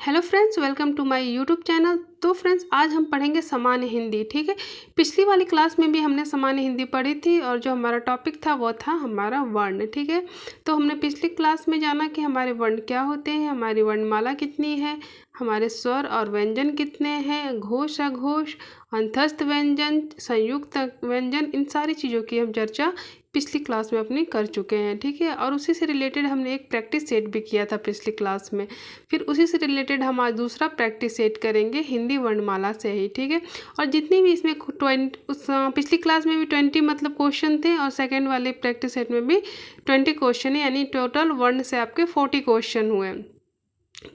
Hello friends, welcome to my YouTube channel. तो friends, आज हम पढ़ेंगे सामान्य हिंदी। ठीक है, पिछली वाली क्लास में भी हमने सामान्य हिंदी पढ़ी थी और जो हमारा टॉपिक था वो था हमारा वर्ण। ठीक है, तो हमने पिछली क्लास में जाना कि हमारे वर्ण क्या होते हैं, हमारी वर्णमाला कितनी है, हमारे स्वर और व्यंजन कितने हैं, घोष अघोष, अंतस्थ व्यंजन, संयुक्त व्यंजन, इन सारी चीज़ों की हम चर्चा पिछली क्लास में अपनी कर चुके हैं। ठीक है, और उसी से रिलेटेड हमने एक प्रैक्टिस सेट भी किया था पिछली क्लास में। फिर उसी से रिलेटेड हम आज दूसरा प्रैक्टिस सेट करेंगे हिंदी वर्णमाला से ही। ठीक है, और जितनी भी इसमें पिछली क्लास में भी 20 मतलब क्वेश्चन थे और सेकेंड वाले प्रैक्टिस सेट में भी 20 क्वेश्चन है, यानी टोटल वर्ण से आपके 40 क्वेश्चन हुए।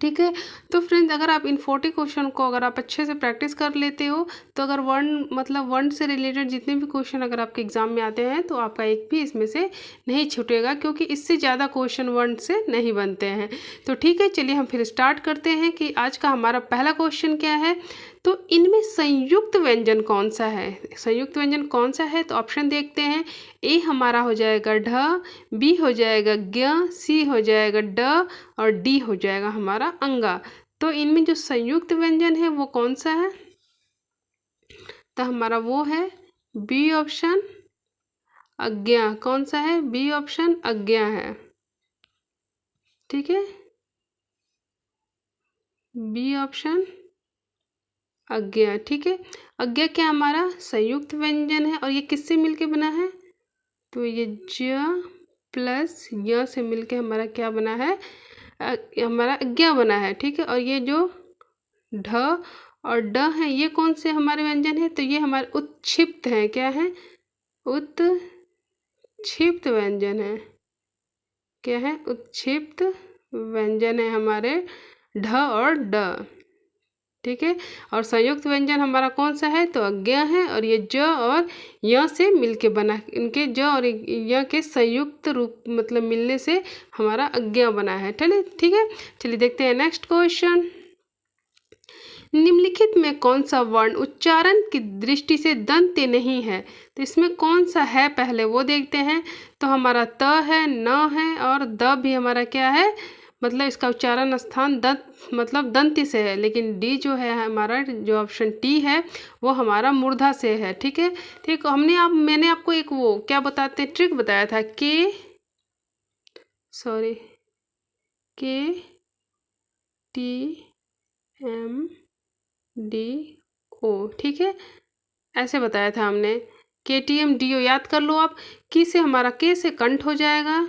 ठीक है, तो फ्रेंड्स, अगर आप इन 40 क्वेश्चन को अगर आप अच्छे से प्रैक्टिस कर लेते हो तो अगर वर्ण से रिलेटेड जितने भी क्वेश्चन अगर आपके एग्जाम में आते हैं तो आपका एक भी इसमें से नहीं छूटेगा, क्योंकि इससे ज़्यादा क्वेश्चन वर्ण से नहीं बनते हैं। तो ठीक है, चलिए हम फिर स्टार्ट करते हैं कि आज का हमारा पहला क्वेश्चन क्या है। तो इनमें संयुक्त व्यंजन कौन सा है, संयुक्त व्यंजन कौन सा है, तो ऑप्शन देखते हैं। ए हमारा हो जाएगा ढ, बी हो जाएगा ज्ञ, सी हो जाएगा ड और डी हो जाएगा हमारा अंगा। तो इनमें जो संयुक्त व्यंजन है वो कौन सा है, तो हमारा वो है बी ऑप्शन अज्ञा। कौन सा है, बी ऑप्शन अज्ञा है। ठीक है, बी ऑप्शन अज्ञा। ठीक है, अज्ञा क्या हमारा संयुक्त व्यंजन है और ये किससे मिलके बना है, तो ये ज प्लस य से मिलके हमारा क्या बना है, हमारा अज्ञा बना है। ठीक है, और ये जो ढ और ड है ये कौन से हमारे व्यंजन है, तो ये हमारे उत्क्षिप्त हैं। क्या है, उत्क्षिप्त व्यंजन है। क्या है, उत्क्षिप्त व्यंजन है हमारे ढ और ड। ठीक है, और संयुक्त व्यंजन हमारा कौन सा है, तो अज्ञा है, और ये ज और य से मिलके बना, इनके ज और य के संयुक्त रूप मतलब मिलने से हमारा अज्ञा बना है। ठीक है, चलिए देखते हैं नेक्स्ट क्वेश्चन। निम्नलिखित में कौन सा वर्ण उच्चारण की दृष्टि से दंत्य नहीं है, तो इसमें कौन सा है पहले वो देखते हैं। तो हमारा त है, न है और द भी हमारा क्या है, मतलब इसका उच्चारण स्थान दंत मतलब दंत्य से है, लेकिन डी जो है हमारा जो ऑप्शन टी है वो हमारा मूर्धा से है। ठीक है, ठीक, मैंने आपको एक वो क्या बताते ट्रिक बताया था, के टी एम डी ओ। ठीक है, ऐसे बताया था हमने, के टी एम डी ओ याद कर लो आप। की से हमारा के से कंठ हो जाएगा,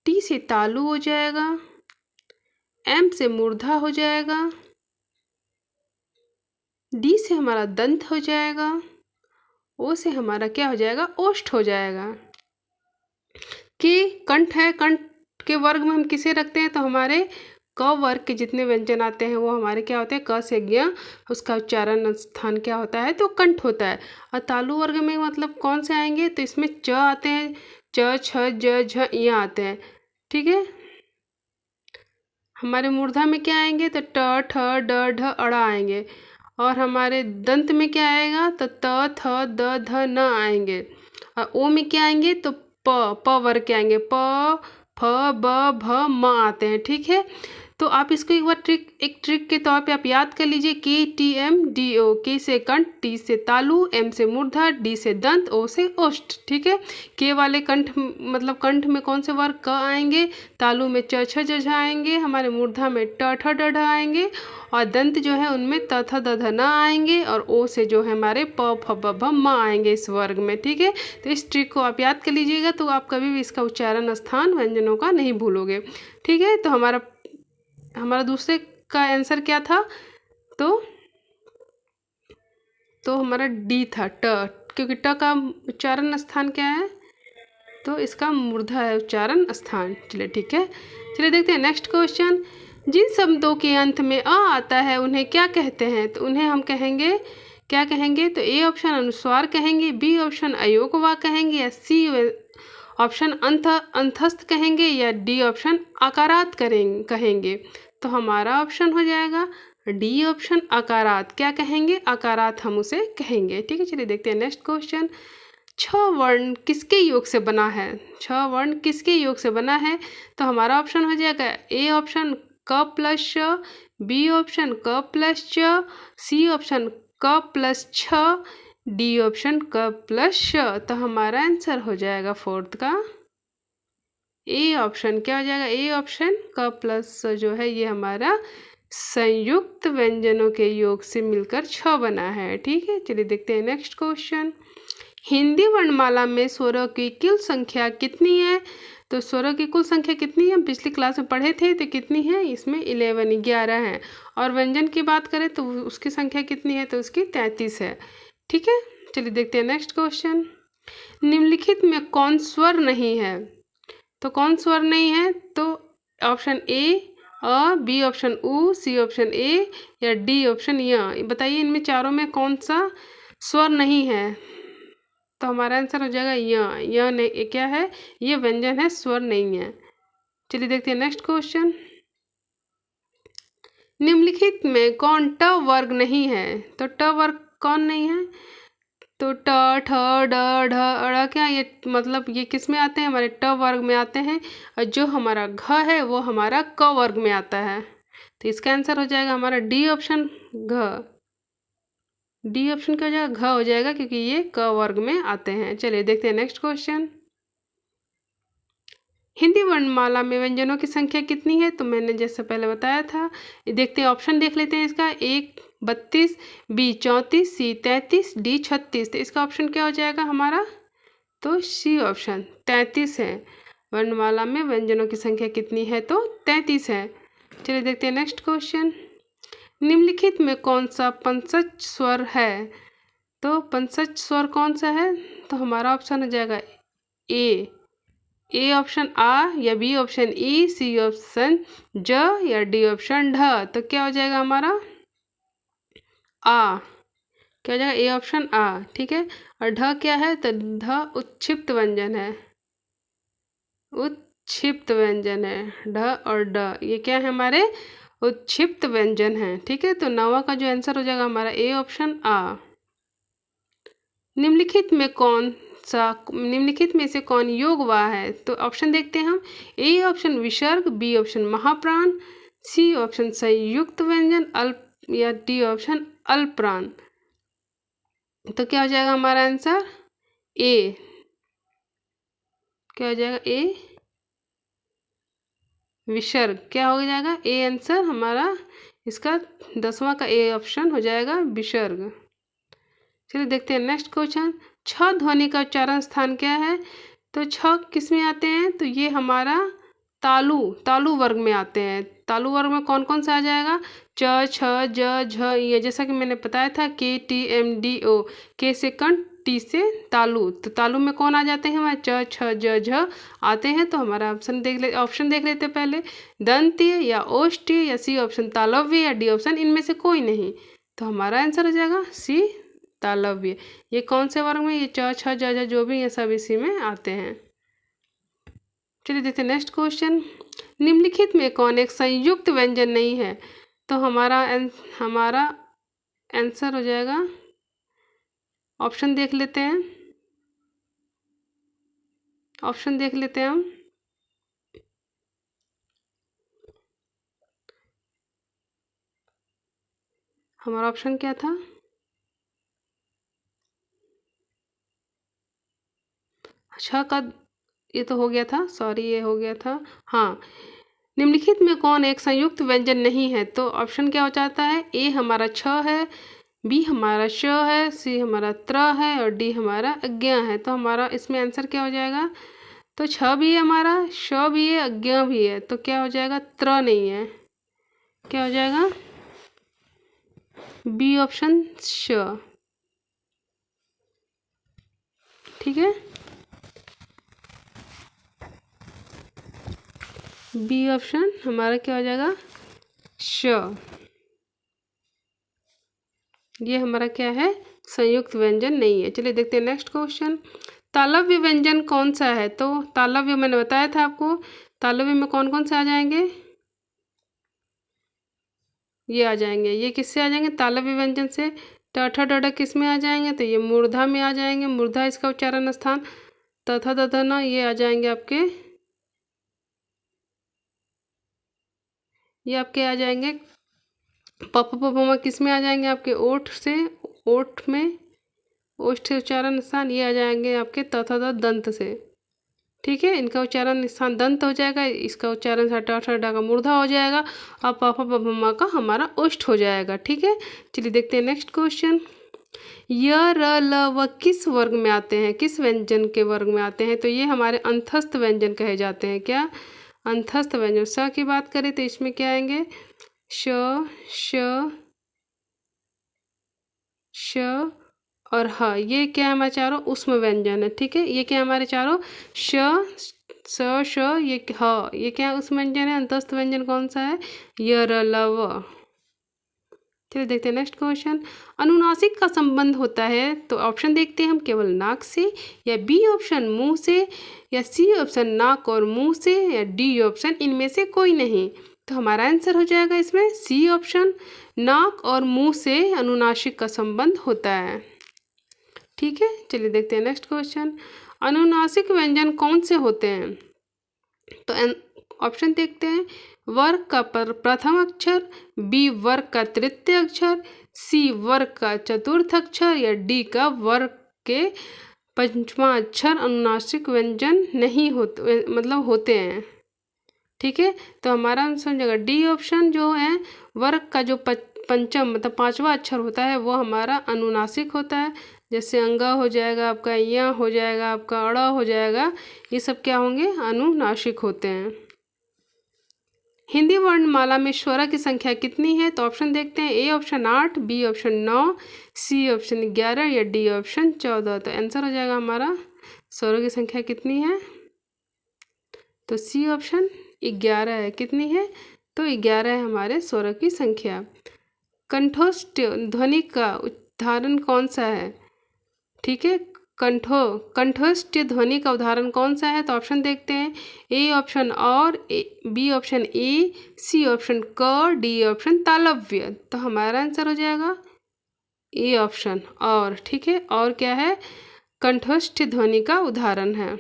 टी से तालु हो जाएगा, एम से मूर्धा हो जाएगा, डी से हमारा दंत हो जाएगा, ओ से हमारा क्या हो जाएगा, ओष्ठ हो जाएगा। के कंठ है, कंठ के वर्ग में हम किसे रखते हैं, तो हमारे क वर्ग के जितने व्यंजन आते हैं वो हमारे क्या होते हैं, क से ज्ञ, उसका उच्चारण स्थान क्या होता है, तो कंठ होता है। और तालु वर्ग में मतलब कौन से आएंगे, तो इसमें च आते हैं, च छ ज झ य आते हैं। ठीक है, हमारे मूर्धा में क्या आएंगे, तो ट ठ ड ढ अड़ा आएंगे, और हमारे दंत में क्या आएगा, तो त थ द ध न आएंगे, और ओ में क्या आएंगे, तो प वर्ग के आएंगे, प फ ब भ म आते हैं। ठीक है, तो आप इसको एक बार एक ट्रिक के तौर पे आप याद कर लीजिए, के टी एम डी ओ, के से कंठ, टी से तालु, एम से मूर्धा, डी से दंत, ओ से ओष्ठ। ठीक है, के वाले कंठ मतलब कंठ में कौन से वर्ग क आएंगे, तालु में च छ ज झ आएंगे, हमारे मूर्धा में ट ठ ड ढ आएंगे, और दंत जो है उनमें त थ द ध न आएंगे, और ओ से जो है हमारे प फ ब भ म आएंगे इस वर्ग में। ठीक है, तो इस ट्रिक को आप याद कर लीजिएगा, तो आप कभी भी इसका उच्चारण स्थान व्यंजनों का नहीं भूलोगे। ठीक है, तो हमारा दूसरे का आंसर क्या था, तो हमारा डी था, ट, क्योंकि ट का उच्चारण स्थान क्या है, तो इसका मूर्धा है उच्चारण स्थान। चलिए ठीक है, चलिए देखते हैं नेक्स्ट क्वेश्चन। जिन शब्दों के अंत में अ आता है उन्हें क्या कहते हैं, तो उन्हें हम कहेंगे, क्या कहेंगे, तो ए ऑप्शन अनुस्वार कहेंगे, बी ऑप्शन अयोगवा कहेंगे, या सी ऑप्शन अंतस्थ कहेंगे, या डी ऑप्शन आकारात कहेंगे। तो हमारा ऑप्शन हो जाएगा डी ऑप्शन आकारात। क्या कहेंगे, आकारात हम उसे कहेंगे। ठीक है, चलिए देखते हैं नेक्स्ट क्वेश्चन। छ वर्ण किसके योग से बना है, छ वर्ण किसके योग से बना है, तो हमारा ऑप्शन हो जाएगा ए ऑप्शन क प्लस श, बी ऑप्शन क प्लस च, सी ऑप्शन क प्लस छ, डी ऑप्शन क प्लस श। तो हमारा आंसर हो जाएगा फोर्थ का ए ऑप्शन। क्या हो जाएगा? ए ऑप्शन क प्लस जो है ये हमारा संयुक्त व्यंजनों के योग से मिलकर छ बना है। ठीक है, चलिए देखते हैं नेक्स्ट क्वेश्चन। हिंदी वर्णमाला में स्वरों की कुल संख्या कितनी है? तो स्वरों की कुल संख्या कितनी है? हम पिछली क्लास में पढ़े थे, तो कितनी है? इसमें 11 है। और व्यंजन की बात करें तो उसकी संख्या कितनी है? तो उसकी 33 है। ठीक है, चलिए देखते हैं नेक्स्ट क्वेश्चन। निम्नलिखित में कौन स्वर नहीं है? तो कौन स्वर नहीं है? तो ऑप्शन ए अ, बी ऑप्शन उ, सी ऑप्शन ए या डी ऑप्शन य। बताइए इनमें चारों में कौन सा स्वर नहीं है? तो हमारा आंसर हो जाएगा य नहीं, क्या है? ये व्यंजन है, स्वर नहीं है। चलिए देखते हैं नेक्स्ट क्वेश्चन। निम्नलिखित में कौन ट वर्ग नहीं है? तो ट वर्ग कौन नहीं है? तो ट, ठ, ड, ढ, ड़, क्या ये मतलब ये किस में आते हैं? हमारे ट वर्ग में आते हैं। और जो हमारा घ है वो हमारा क वर्ग में आता है। तो इसका आंसर हो जाएगा हमारा डी ऑप्शन घ। डी ऑप्शन क्या हो जाएगा? घ हो जाएगा, क्योंकि ये क वर्ग में आते हैं। चलिए देखते हैं नेक्स्ट क्वेश्चन। हिंदी वर्णमाला में व्यंजनों की संख्या कितनी है? तो मैंने जैसे पहले बताया था। देखते हैं, ऑप्शन देख लेते हैं इसका। एक 32, बी 34, सी 33, डी 36। तो इसका ऑप्शन क्या हो जाएगा हमारा? तो सी ऑप्शन 33 है। वर्णमाला में व्यंजनों की संख्या कितनी है? तो 33 है। चलिए देखते हैं नेक्स्ट क्वेश्चन। निम्नलिखित में कौन सा पंचज स्वर है? तो पंचज स्वर कौन सा है? तो हमारा ऑप्शन हो जाएगा ए ऑप्शन आ, या बी ऑप्शन ई, सी ऑप्शन ज, या डी ऑप्शन ढ। तो क्या हो जाएगा हमारा? आ। क्या हो जाएगा? ए ऑप्शन आ। ठीक है, और ढ क्या है? तो ढ उत्क्षिप्त व्यंजन है। उत्क्षिप्त व्यंजन है ढ और ड, ये क्या है? हमारे उत्क्षिप्त व्यंजन है। ठीक है, तो नवा का जो आंसर हो जाएगा हमारा ए ऑप्शन आ। निम्नलिखित में से कौन योग वाह है? तो ऑप्शन देखते हैं हम। ए ऑप्शन विसर्ग, बी ऑप्शन महाप्राण, सी ऑप्शन संयुक्त व्यंजन अल्प, या डी ऑप्शन अल्पप्राण। तो क्या हो जाएगा हमारा आंसर? ए। क्या हो जाएगा? ए विसर्ग। क्या हो जाएगा? ए आंसर हमारा इसका 10वां का ए ऑप्शन हो जाएगा विसर्ग। चलिए देखते हैं नेक्स्ट क्वेश्चन। छ ध्वनि का उच्चारण स्थान क्या है? तो छ किस में आते हैं? तो ये हमारा तालु वर्ग में आते हैं। तालु वर्ग में कौन कौन सा आ जाएगा? च, छ, ज, झ, ये। जैसा कि मैंने बताया था, के, टी, एम, डी, ओ। के से कंठ, टी से तालु। तो तालु में कौन आ जाते हैं? हमारे च, छ, ज, झ आते हैं। तो हमारा ऑप्शन देख लेते पहले। दंत्य या ओष्ठ्य, या सी ऑप्शन तालव्य, या डी ऑप्शन इनमें से कोई नहीं। तो हमारा आंसर हो जाएगा सी तालव्य। ये कौन से वर्ग में? ये च, छ, ज, झ जो भी ये सब इसी में आते हैं। चलिए देखते हैं नेक्स्ट क्वेश्चन। निम्नलिखित में कौन एक संयुक्त व्यंजन नहीं है? तो हमारा आंसर हो जाएगा, ऑप्शन देख लेते हैं। ऑप्शन देख लेते हैं हम। हमारा ऑप्शन क्या था? छ का ये तो हो गया था, सॉरी ये हो गया था। हाँ, निम्नलिखित में कौन एक संयुक्त व्यंजन नहीं है? तो ऑप्शन क्या हो जाता है? ए हमारा छ है, बी हमारा श है, सी हमारा त्र है, और डी हमारा अज्ञा है। तो हमारा इसमें आंसर क्या हो जाएगा? तो छ भी है हमारा, श भी है, अज्ञा भी है। तो क्या हो जाएगा? त्र नहीं है। क्या हो जाएगा? बी ऑप्शन श। ठीक है, बी ऑप्शन हमारा क्या हो जाएगा? श। ये हमारा क्या है? संयुक्त व्यंजन नहीं है। चलिए देखते हैं नेक्स्ट क्वेश्चन। तालव्य व्यंजन कौन सा है? तो तालव्य मैंने बताया था आपको। तालव्य में कौन कौन से आ जाएंगे? ये आ जाएंगे। ये किससे आ जाएंगे? तालव्य व्यंजन से। ट, ठ, ड, ढ किस में आ जाएंगे? तो ये मूर्धा में आ जाएंगे। मूर्धा इसका उच्चारण स्थान। त, थ, द, ध, न ये आ जाएंगे आपके ये आपके आ जाएंगे प किस में आ जाएंगे आपके ओठ से, ओठ में ओष्ठ उच्चारण स्थान, ये आ जाएंगे आपके तथा दंत से। ठीक है, इनका उच्चारण स्थान दंत हो जाएगा, इसका उच्चारण सा का मूर्धा हो जाएगा और प का हमारा ओष्ठ हो जाएगा। ठीक है, चलिए देखते हैं नेक्स्ट क्वेश्चन। य र ल व किस वर्ग में आते हैं, किस व्यंजन के वर्ग में आते हैं? तो ये हमारे अंतस्थ व्यंजन कहे जाते हैं। क्या? अंतस्थ व्यंजन। स की बात करें तो इसमें क्या आएंगे? श, श, श और ह। ये क्या है हमारे चारों उष्म व्यंजन है। ठीक है, ये क्या है हमारे चारों? श, स, श, ये ह, ये क्या है उष्म व्यंजन है। अंतस्थ व्यंजन कौन सा है? य र ल व। चलिए देखते हैं नेक्स्ट क्वेश्चन। अनुनासिक का संबंध होता है, तो ऑप्शन देखते हैं हम, केवल नाक से, या बी ऑप्शन मुंह से, या सी ऑप्शन नाक और मुंह से, या डी ऑप्शन इनमें से कोई नहीं। तो हमारा आंसर हो जाएगा इसमें सी ऑप्शन, नाक और मुंह से अनुनासिक का संबंध होता है। ठीक है, चलिए देखते हैं नेक्स्ट क्वेश्चन। अनुनासिक व्यंजन कौन से होते हैं? तो ऑप्शन देखते हैं, वर्ग का प्रथम अक्षर, बी वर्ग का तृतीय अक्षर, सी वर्ग का चतुर्थ अक्षर, या डी का वर्ग के पंचवां अक्षर अनुनासिक व्यंजन नहीं होते, मतलब होते हैं। ठीक है, तो हमारा आंसर हो जाएगा डी ऑप्शन, जो है वर्ग का जो पंचम मतलब पांचवा अक्षर होता है वो हमारा अनुनासिक होता है। जैसे अंगा हो जाएगा आपका, या हो जाएगा आपका, अड़ा हो जाएगा, ये सब क्या होंगे? अनुनासिक होते हैं। हिंदी वर्णमाला में स्वरों की संख्या कितनी है? तो ऑप्शन देखते हैं, A option 8, B option 9, C option 11, या डी ऑप्शन 14। तो आंसर हो जाएगा हमारा स्वरों की संख्या कितनी है? तो सी ऑप्शन 11 है। कितनी है? तो 11 है हमारे स्वरों की संख्या। कंठोष्ठ ध्वनि का उदाहरण कौन सा है? ठीक है, कंठोष्ठ ध्वनि का उदाहरण कौन सा है? तो ऑप्शन देखते हैं, ए ऑप्शन और, बी ऑप्शन ए, सी ऑप्शन क, डी ऑप्शन तालव्य। तो हमारा आंसर हो जाएगा ए ऑप्शन और। ठीक है, और क्या है? कंठोष्ठ ध्वनि का उदाहरण है।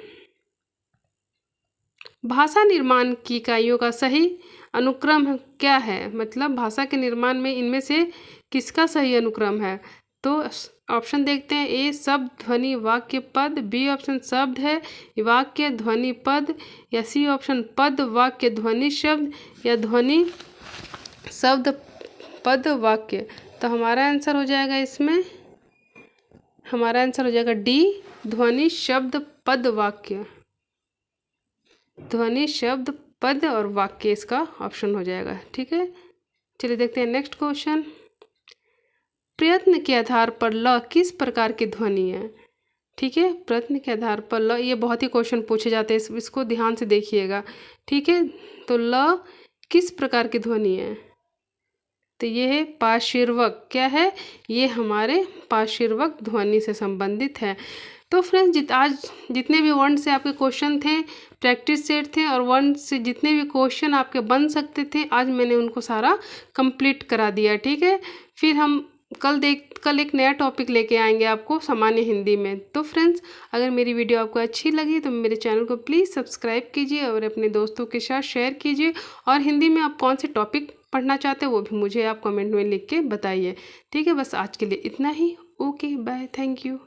भाषा निर्माण की इकाइयों का सही अनुक्रम क्या है? मतलब भाषा के निर्माण में इनमें से किसका सही अनुक्रम है? तो ऑप्शन देखते हैं, ए शब्द ध्वनि वाक्य पद, बी ऑप्शन शब्द है वाक्य ध्वनि पद, या सी ऑप्शन पद वाक्य ध्वनि शब्द, या ध्वनि शब्द पद वाक्य। तो हमारा आंसर हो जाएगा इसमें, हमारा आंसर हो जाएगा डी, ध्वनि शब्द पद वाक्य। ध्वनि शब्द पद और वाक्य इसका ऑप्शन हो जाएगा। ठीक है, चलिए देखते हैं नेक्स्ट क्वेश्चन। प्रयत्न के आधार पर ल किस प्रकार की ध्वनि है? ठीक है, प्रयत्न के आधार पर ल, ये बहुत ही क्वेश्चन पूछे जाते हैं, इसको ध्यान से देखिएगा। ठीक है, तो ल किस प्रकार की ध्वनि है? तो ये है पार्श्ववर्ग। क्या है? ये हमारे पार्श्ववर्ग ध्वनि से संबंधित है। तो फ्रेंड्स, आज जितने भी वर्ण से आपके क्वेश्चन थे, प्रैक्टिस सेट थे, और वर्ण से जितने भी क्वेश्चन आपके बन सकते थे, आज मैंने उनको सारा कंप्लीट करा दिया। ठीक है, फिर हम कल एक नया टॉपिक लेके आएंगे आपको सामान्य हिंदी में। तो फ्रेंड्स, अगर मेरी वीडियो आपको अच्छी लगी तो मेरे चैनल को प्लीज़ सब्सक्राइब कीजिए और अपने दोस्तों के साथ शेयर कीजिए। और हिंदी में आप कौन से टॉपिक पढ़ना चाहते हैं वो भी मुझे आप कमेंट में लिख के बताइए। ठीक है, बस आज के लिए इतना ही। Okay, bye, thank you.